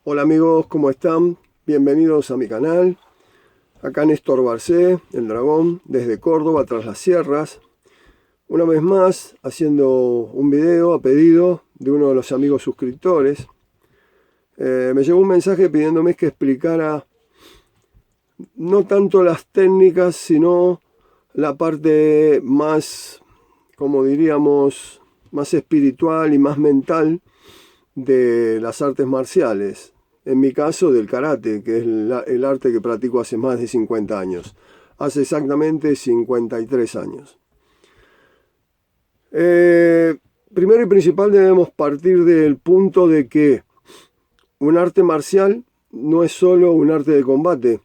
Hola amigos, ¿cómo están? Bienvenidos a mi canal. Acá Néstor Barcé, el dragón, desde Córdoba, tras las sierras. Una vez más, haciendo un video a pedido de uno de los amigos suscriptores. Me llegó un mensaje pidiéndome que explicara no tanto las técnicas, sino la parte más, como diríamos, más espiritual y más mental de las artes marciales. En mi caso, del karate, que es el arte que practico hace más de 50 años. Hace exactamente 53 años. Primero y principal debemos partir del punto de que un arte marcial no es solo un arte de combate,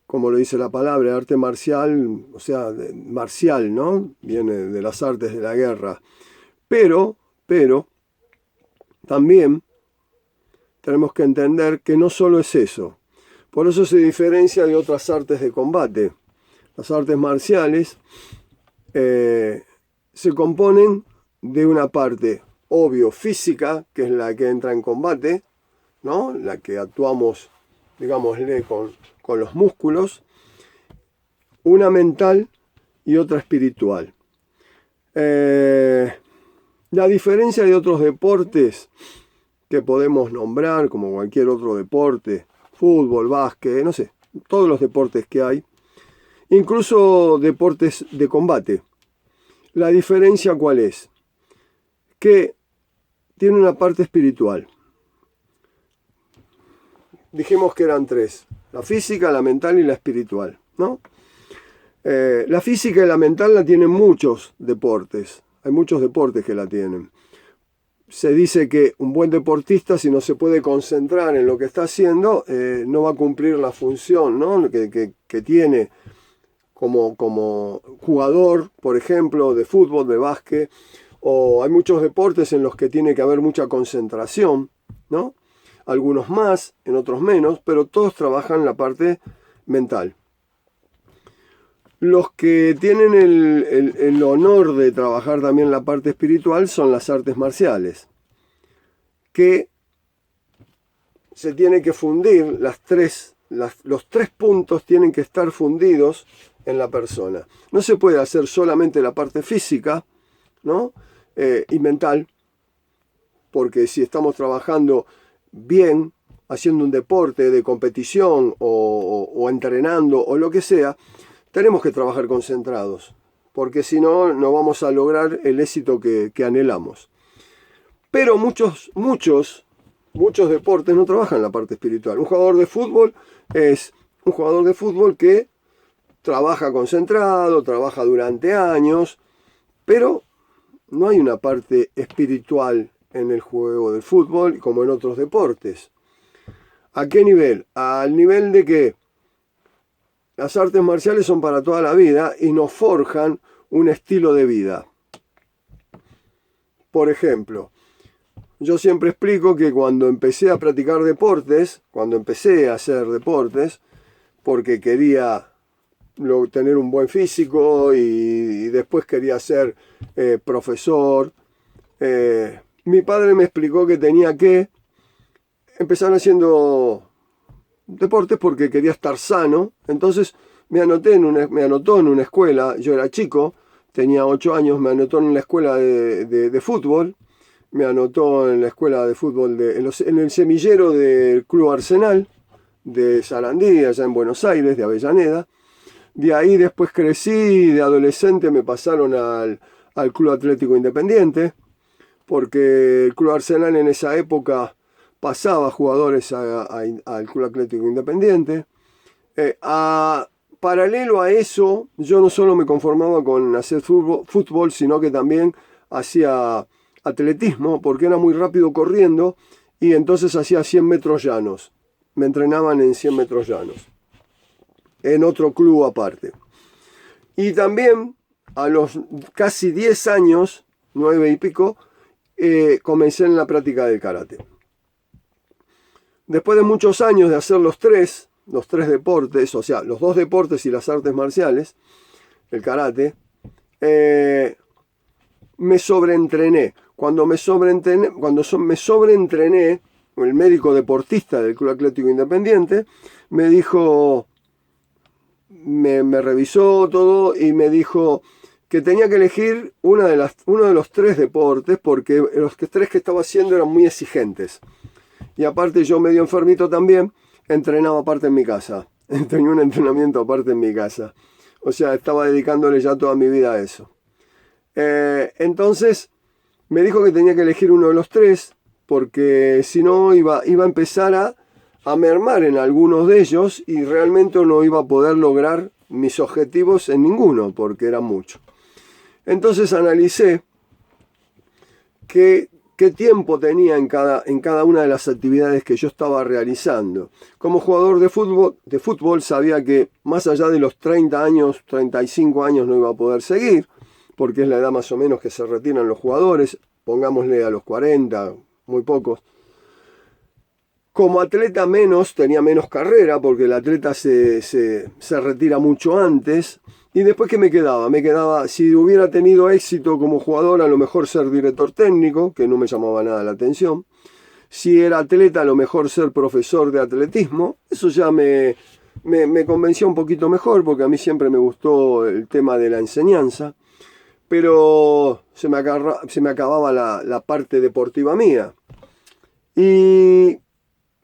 como lo dice la palabra, arte marcial, o sea, marcial, ¿no? Viene de las artes de la guerra. Pero, también tenemos que entender que no solo es eso. Por eso se diferencia de otras artes de combate. Las artes marciales se componen de una parte, obvio, física, que es la que entra en combate, ¿no? La que actuamos, digámosle, con los músculos. Una mental y otra espiritual. La diferencia de otros deportes que podemos nombrar, como cualquier otro deporte, fútbol, básquet, no sé, todos los deportes que hay, incluso deportes de combate. La diferencia ¿cuál es? Que tiene una parte espiritual. Dijimos que eran tres: la física, la mental y la espiritual, ¿no? La física y la mental la tienen muchos deportes. Hay muchos deportes que la tienen. Se dice que un buen deportista, si no se puede concentrar en lo que está haciendo, no va a cumplir la función, ¿no? que tiene como jugador, por ejemplo, de fútbol, de básquet. O hay muchos deportes en los que tiene que haber mucha concentración, ¿no? Algunos más, en otros menos, pero todos trabajan la parte mental. Los que tienen el honor de trabajar también la parte espiritual son las artes marciales, que se tiene que fundir, los tres puntos tienen que estar fundidos en la persona. No se puede hacer solamente la parte física, ¿no? Y mental, porque si estamos trabajando bien, haciendo un deporte de competición o entrenando o lo que sea, tenemos que trabajar concentrados, porque si no, no vamos a lograr el éxito que anhelamos. Pero muchos deportes no trabajan la parte espiritual. Un jugador de fútbol es un jugador de fútbol que trabaja concentrado, trabaja durante años, pero no hay una parte espiritual en el juego del fútbol como en otros deportes. ¿A qué nivel? Al nivel de que las artes marciales son para toda la vida y nos forjan un estilo de vida. Por ejemplo, yo siempre explico que cuando empecé a practicar deportes, cuando empecé a hacer deportes, porque quería tener un buen físico y después quería ser profesor, mi padre me explicó que tenía que empezar haciendo deportes porque quería estar sano. Entonces me anotó en una escuela. Yo era chico, tenía 8 años, me anotó en la escuela de fútbol. Me anotó en la escuela de fútbol, en el semillero del Club Arsenal de Sarandí, allá en Buenos Aires, de Avellaneda. De ahí después crecí, de adolescente me pasaron al Club Atlético Independiente, porque el Club Arsenal en esa época pasaba jugadores al Club Atlético Independiente. Paralelo a eso, yo no solo me conformaba con hacer fútbol, sino que también hacía atletismo, porque era muy rápido corriendo, y entonces hacía 100 metros llanos. Me entrenaban en 100 metros llanos, en otro club aparte. Y también a los casi 10 años, 9 y pico, comencé en la práctica del karate. Después de muchos años de hacer los tres deportes, o sea, los dos deportes y las artes marciales, el karate, me sobreentrené. Cuando me sobreentrené, el médico deportista del Club Atlético Independiente, me dijo, me revisó todo y me dijo que tenía que elegir uno de los 3 deportes porque los 3 que estaba haciendo eran muy exigentes. Y aparte yo medio enfermito también, entrenaba aparte en mi casa. Tenía un entrenamiento aparte en mi casa. O sea, estaba dedicándole ya toda mi vida a eso. Entonces me dijo que tenía que elegir uno de los 3 porque si no iba a empezar a mermar en algunos de ellos y realmente no iba a poder lograr mis objetivos en ninguno porque era mucho. Entonces analicé qué tiempo tenía en cada una de las actividades que yo estaba realizando. Como jugador de fútbol sabía que más allá de los 30 años, 35 años no iba a poder seguir, porque es la edad más o menos que se retiran los jugadores, pongámosle a los 40, muy pocos. Como atleta tenía menos carrera, porque el atleta se retira mucho antes. Y después, ¿qué me quedaba? Me quedaba, si hubiera tenido éxito como jugador, a lo mejor ser director técnico, que no me llamaba nada la atención. Si era atleta, a lo mejor ser profesor de atletismo. Eso ya me convenció un poquito mejor, porque a mí siempre me gustó el tema de la enseñanza. Pero se me acababa la parte deportiva mía. Y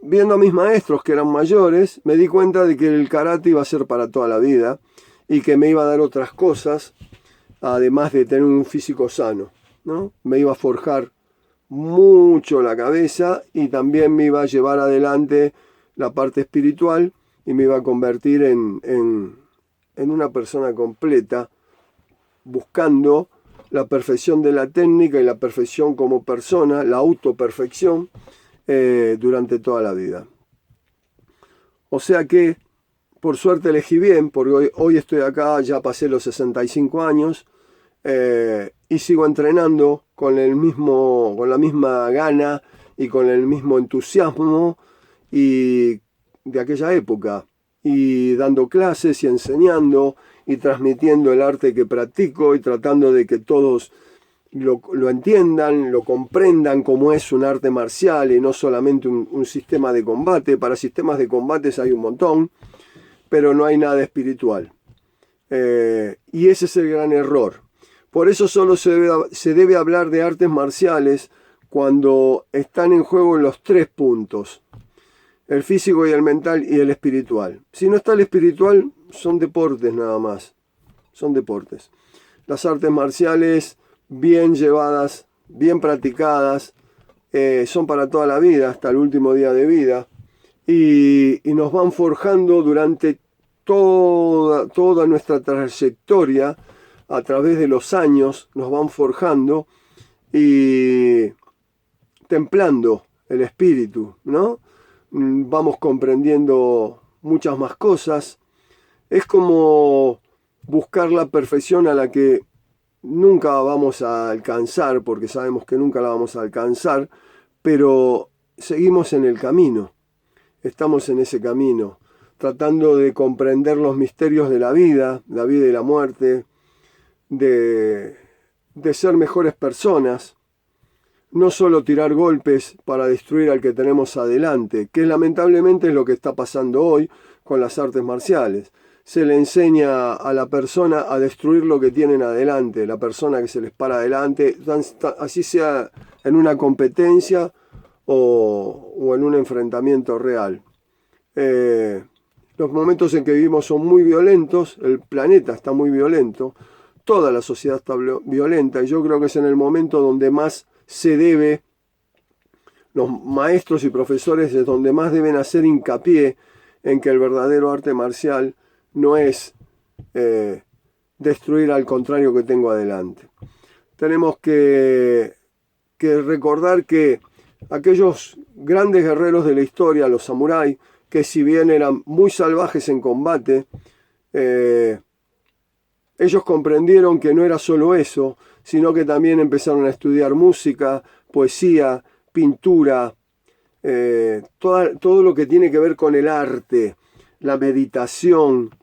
viendo a mis maestros que eran mayores, me di cuenta de que el karate iba a ser para toda la vida y que me iba a dar otras cosas, además de tener un físico sano, ¿no? Me iba a forjar mucho la cabeza y también me iba a llevar adelante la parte espiritual y me iba a convertir en una persona completa, buscando la perfección de la técnica y la perfección como persona, la autoperfección, durante toda la vida. O sea que, por suerte elegí bien, porque hoy estoy acá, ya pasé los 65 años, y sigo entrenando con la misma gana y con el mismo entusiasmo y de aquella época, y dando clases y enseñando y transmitiendo el arte que practico y tratando de que todos lo entiendan, lo comprendan como es un arte marcial y no solamente un sistema de combate. Para sistemas de combates hay un montón, pero no hay nada espiritual. Y ese es el gran error. Por eso solo se debe hablar de artes marciales cuando están en juego los 3 puntos: el físico y el mental y el espiritual. Si no está el espiritual, son deportes nada más. Son deportes. Las artes marciales bien llevadas, bien practicadas, son para toda la vida, hasta el último día de vida, y nos van forjando durante toda nuestra trayectoria, a través de los años, nos van forjando y templando el espíritu, ¿no? Vamos comprendiendo muchas más cosas. Es como buscar la perfección a la que nunca vamos a alcanzar, porque sabemos que nunca la vamos a alcanzar, pero seguimos en el camino, estamos en ese camino, tratando de comprender los misterios de la vida y la muerte, de ser mejores personas, no solo tirar golpes para destruir al que tenemos adelante, que lamentablemente es lo que está pasando hoy con las artes marciales. Se le enseña a la persona a destruir lo que tienen adelante, la persona que se les para adelante, así sea en una competencia o en un enfrentamiento real. Los momentos en que vivimos son muy violentos, el planeta está muy violento, toda la sociedad está violenta, y yo creo que es en el momento donde más se debe, los maestros y profesores es donde más deben hacer hincapié en que el verdadero arte marcial no es destruir al contrario que tengo adelante. Tenemos que recordar que aquellos grandes guerreros de la historia, los samuráis, que si bien eran muy salvajes en combate, ellos comprendieron que no era solo eso, sino que también empezaron a estudiar música, poesía, pintura, todo lo que tiene que ver con el arte, la meditación,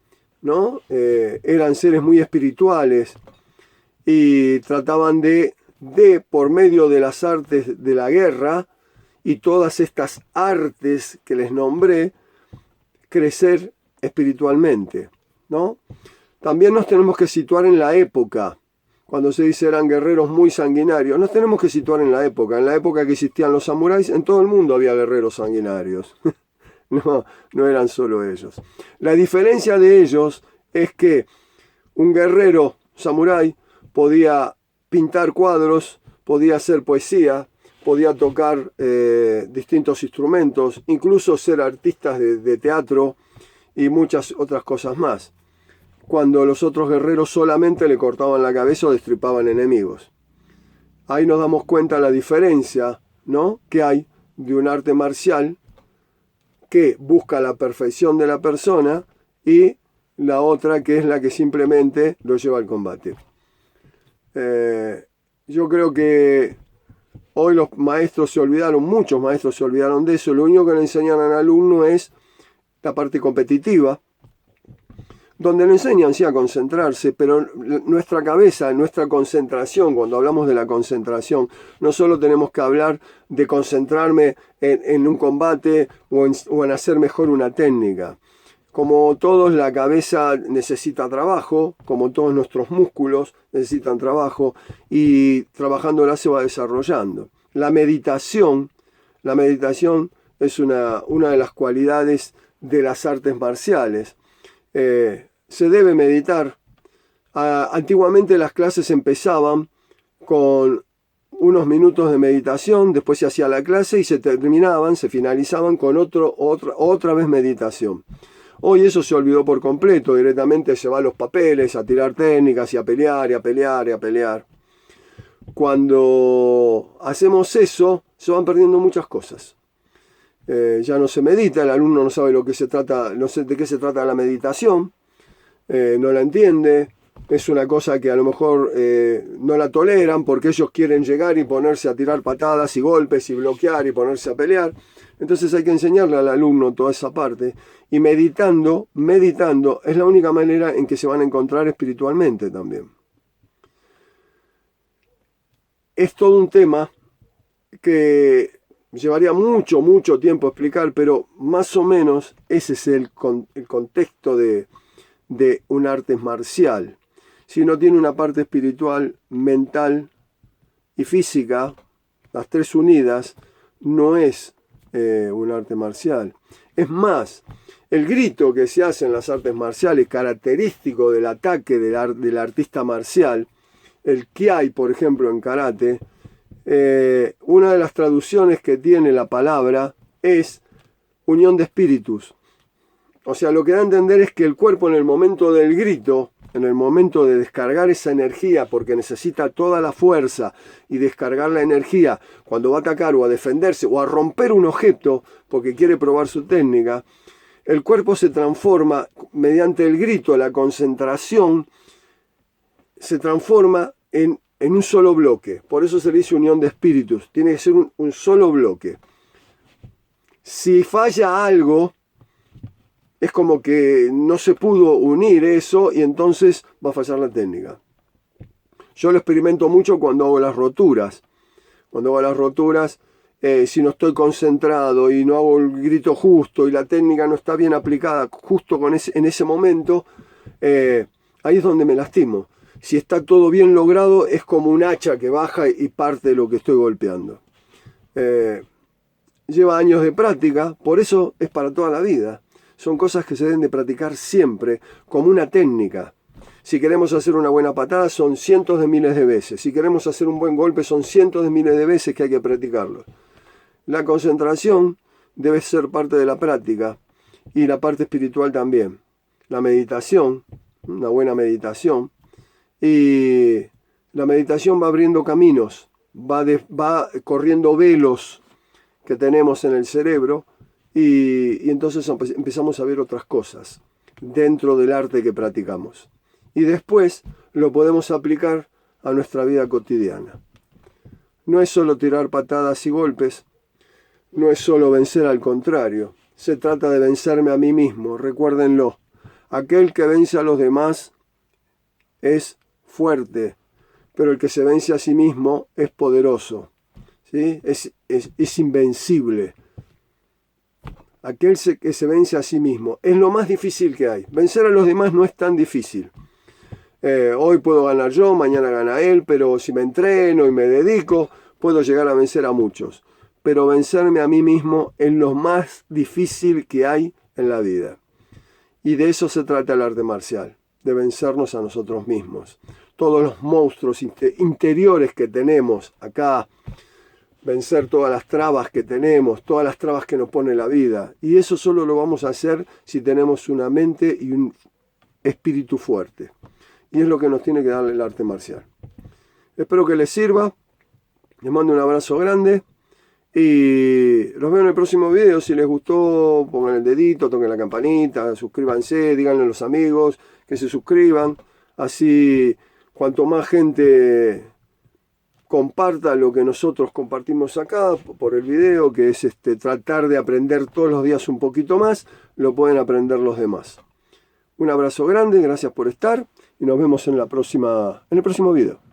¿no? Eran seres muy espirituales y trataban de, por medio de las artes de la guerra y todas estas artes que les nombré, crecer espiritualmente, ¿no? También nos tenemos que situar en la época. Cuando se dice eran guerreros muy sanguinarios, nos tenemos que situar en la época. En la época que existían los samuráis, en todo el mundo había guerreros sanguinarios. No eran solo ellos. La diferencia de ellos es que un guerrero samurái podía pintar cuadros, podía hacer poesía, podía tocar distintos instrumentos, incluso ser artistas de teatro y muchas otras cosas más. Cuando los otros guerreros solamente le cortaban la cabeza o destripaban enemigos. Ahí nos damos cuenta la diferencia, ¿no?, que hay de un arte marcial que busca la perfección de la persona y la otra que es la que simplemente lo lleva al combate. Yo creo que hoy los maestros se olvidaron, muchos maestros se olvidaron de eso. Lo único que le enseñan al alumno es la parte competitiva, donde le enseñan sí a concentrarse, pero nuestra cabeza, nuestra concentración, cuando hablamos de la concentración, no solo tenemos que hablar de concentrarme en un combate o en hacer mejor una técnica. Como todos, la cabeza necesita trabajo, como todos nuestros músculos necesitan trabajo, y trabajándola se va desarrollando. La meditación es una de las cualidades de las artes marciales. Se debe meditar. Antiguamente las clases empezaban con unos minutos de meditación, después se hacía la clase y se finalizaban con otra vez meditación. Hoy eso se olvidó por completo, directamente se va a los papeles, a tirar técnicas y a pelear, y a pelear, y a pelear. Cuando hacemos eso, se van perdiendo muchas cosas. Ya no se medita, el alumno no sabe no sé de qué se trata la meditación, no la entiende, es una cosa que a lo mejor no la toleran porque ellos quieren llegar y ponerse a tirar patadas y golpes y bloquear y ponerse a pelear. Entonces hay que enseñarle al alumno toda esa parte, y meditando es la única manera en que se van a encontrar espiritualmente también. Es todo un tema que llevaría mucho tiempo explicar, pero más o menos ese es el contexto de un arte marcial. Si no tiene una parte espiritual, mental y física, las tres unidas, no es un arte marcial. Es más, el grito que se hace en las artes marciales, característico del ataque del artista marcial, el kiai, por ejemplo, en karate, una de las traducciones que tiene la palabra es unión de espíritus. O sea, lo que da a entender es que el cuerpo en el momento del grito, en el momento de descargar esa energía, porque necesita toda la fuerza y descargar la energía cuando va a atacar o a defenderse o a romper un objeto porque quiere probar su técnica, el cuerpo se transforma mediante el grito, la concentración, se transforma en un solo bloque. Por eso se le dice unión de espíritus. Tiene que ser un solo bloque. Si falla algo, es como que no se pudo unir eso y entonces va a fallar la técnica. Yo lo experimento mucho cuando hago las roturas. Cuando hago las roturas, si no estoy concentrado y no hago el grito justo y la técnica no está bien aplicada justo en ese momento, ahí es donde me lastimo. Si está todo bien logrado, es como un hacha que baja y parte lo que estoy golpeando. Lleva años de práctica, por eso es para toda la vida. Son cosas que se deben de practicar siempre, como una técnica. Si queremos hacer una buena patada, son cientos de miles de veces. Si queremos hacer un buen golpe, son cientos de miles de veces que hay que practicarlo. La concentración debe ser parte de la práctica y la parte espiritual también. La meditación, una buena meditación. Y la meditación va abriendo caminos, va corriendo velos que tenemos en el cerebro y entonces empezamos a ver otras cosas dentro del arte que practicamos. Y después lo podemos aplicar a nuestra vida cotidiana. No es solo tirar patadas y golpes, no es solo vencer al contrario, se trata de vencerme a mí mismo, recuérdenlo. Aquel que vence a los demás es fuerte, pero el que se vence a sí mismo es poderoso. ¿sí? Es invencible. Aquel que se vence a sí mismo es lo más difícil que hay. Vencer a los demás no es tan difícil. Hoy puedo ganar yo, mañana gana él, pero si me entreno y me dedico, puedo llegar a vencer a muchos. Pero vencerme a mí mismo es lo más difícil que hay en la vida. Y de eso se trata el arte marcial, de vencernos a nosotros mismos. Todos los monstruos interiores que tenemos acá, vencer todas las trabas que tenemos, todas las trabas que nos pone la vida. Y eso solo lo vamos a hacer si tenemos una mente y un espíritu fuerte. Y es lo que nos tiene que dar el arte marcial. Espero que les sirva. Les mando un abrazo grande. Y los veo en el próximo video. Si les gustó, pongan el dedito, toquen la campanita, suscríbanse, díganle a los amigos que se suscriban. Así, cuanto más gente comparta lo que nosotros compartimos acá por el video, que es tratar de aprender todos los días un poquito más, lo pueden aprender los demás. Un abrazo grande, gracias por estar y nos vemos en el próximo video.